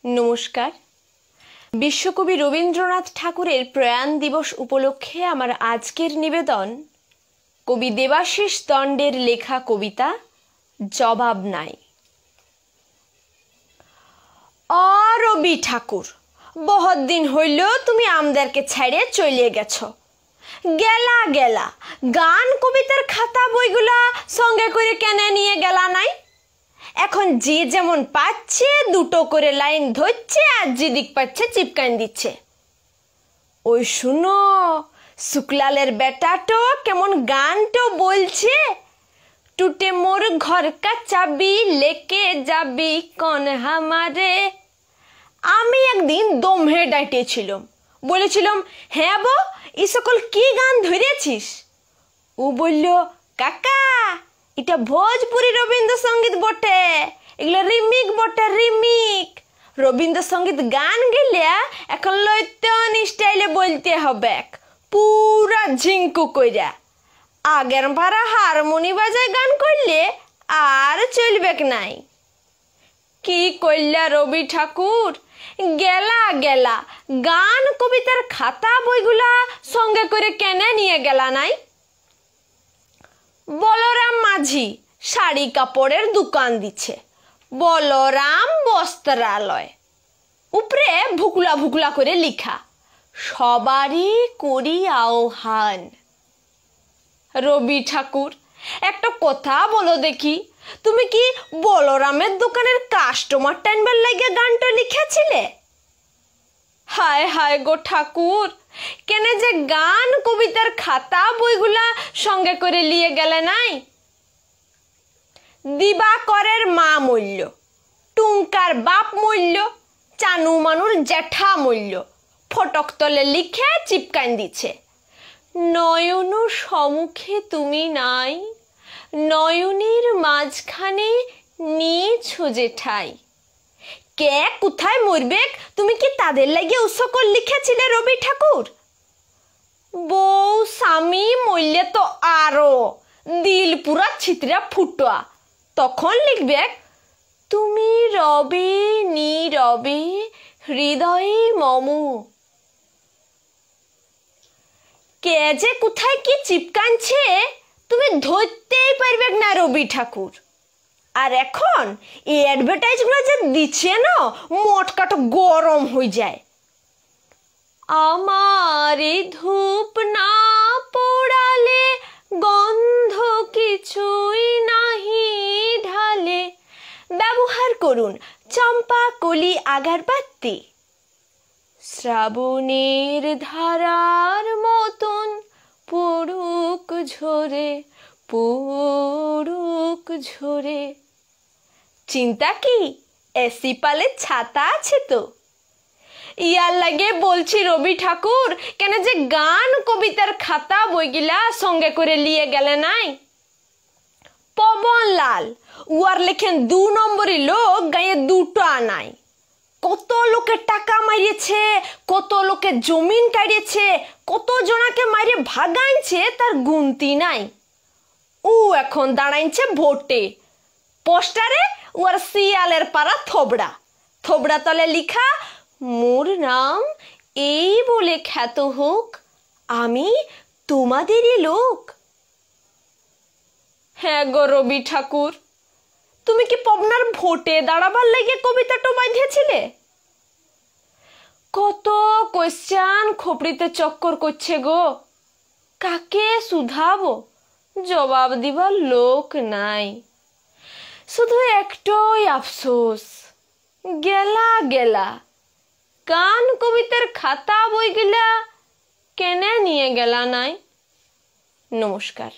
নমস্কার। বিশ্বকবি রবীন্দ্রনাথ ঠাকুরের প্রয়াণ দিবস উপলক্ষে আমার আজকের নিবেদন কবি দেবাশিস দণ্ডের লেখা কবিতা জবাব নাই। রবি ঠাকুর, বহুত দিন হইল তুমি আমদেরকে ছেড়ে চলে গেছো। গেলা গেলা গান কবিতার খাতা বইগুলা সঙ্গে করে কেনে নিয়ে গেলা নাই? এখন যে যেমন পাচ্ছে দুটো করে লাইন ধরছে আর যেদিক পাচ্ছে চিপকান দিচ্ছে। ওই শুনো, শুক্লালের বেটাটো কেমন গানটো বলছে, টুটে মোর ঘর কা চাবি লেকে যাবি কন হামারে। আমি একদিন দমে ডাইটেছিলাম, বলেছিলাম হ্যাঁ বো এই সকল কি গান ধরেছিস? ও বলল কাকা এটা ভোজপুরি রবীন্দ্রসঙ্গীত বটে, এগুলো রিমিক বটে, রিমিক। রবীন্দ্রসঙ্গীত গান গেলে এখন লৈতন স্টাইলে বলতে হবে, পুরা ঝিঙ্কু কইরা। আগের ভাড়া হারমোনি বাজায় গান করলে আর চলবেক নাই। কি কইলা রবি ঠাকুর, গেলা গেলা গান কবিতার খাতা বইগুলা সঙ্গে করে কেনে নিয়ে গেলা নাই? বলরাম মাঝি শাড়ি কাপড়ের দোকান দিচ্ছে, বলরাম বস্ত্রালয়, উপরে ভুকলা ভুকলা করে লিখা, সবারই করি আহ্বান। রবি ঠাকুর, একটা কথা বলো দেখি, তুমি কি বলরামের দোকানের কাস্টমার টাইনবার লাগে গানটা লিখেছিলে? হায় হায় গো ঠাকুর, কেন যে গান কবিতার খাতা বইগুলা সঙ্গে করে নিয়ে গেলে নাই? দিবাকরের মা মূল্য, টুঙ্কার বাপ মূল্য, চানু মানুর জ্যাঠা মূল্য ফটক তলে লিখে চিপকান দিচ্ছে, নয়ন সম্মুখে তুমি নাই, নয়নের মাঝখানে নিয়েছো যেঠাই। কে কোথায় মরবে তুমি কি তাদের লাগে ও সকল লিখেছিলে রবি ঠাকুর? বউ স্বামী মরলে তো আরো দিল পুরা ছিতরা ফুটোয়া, তখন লিখবে তুমি রবে নীরবে হৃদয়ে মম। কে যে কোথায় কি চিপকানছে তুমি ধরতেই পারবে না রবি ঠাকুর। আর এখন এই অ্যাডভার্টাইজগুলো যে দিচ্ছে না, মটকাটা গরম হয়ে যায়। আমারে ধূপ না পোড়ালে গন্ধ কিছুই নাহি ঢালে, ব্যবহার করুন চম্পা কলি আগরবাতি, শ্রাবণের ধারার মতন পড়ুক ঝরে পড়ুক ঝরে। চিন্তা কি এসি পালে ছাতা আছে তো? ইয়ার লাগে বলছি রবি ঠাকুর, কেন যে গান কবিতার খাতা বইগুলা সঙ্গে করে নিয়ে গেলে নাই? পবন লাল উয়ার লেখেন 2 নম্বরই লোক গায়ে দুটো আনাই। কত লোকে টাকা মারিয়েছে, কত লোকে জমিন কাটিয়েছে, কত জনাকে মারিয়ে ভাগাইছে তার গুনতি নাই। ও এখন দাঁড়াইছে ভোটে, পোস্টারে ওর শিয়ালের পাড়া থোবড়া, থোবড়া তলে লিখা মোর নাম এই বলে খ্যাত হোক, আমি তোমাদেরই লোক। হ্যাঁ গো রবি ঠাকুর, তুমি কি পবনার ভোটে দাঁড়াবার লাগে কবিতাটা বাঁধিয়েছিলে? কত কোশ্চেন খোপড়িতে চক্কর করছে গো, কাকে শুধাবো, জবাব দিবার লোক নাই। শুধু একটাই আফসোস, গেলা গেলা গান কবিতার খাতা বইগুলা কেনে নিয়ে গেলা নাই। নমস্কার।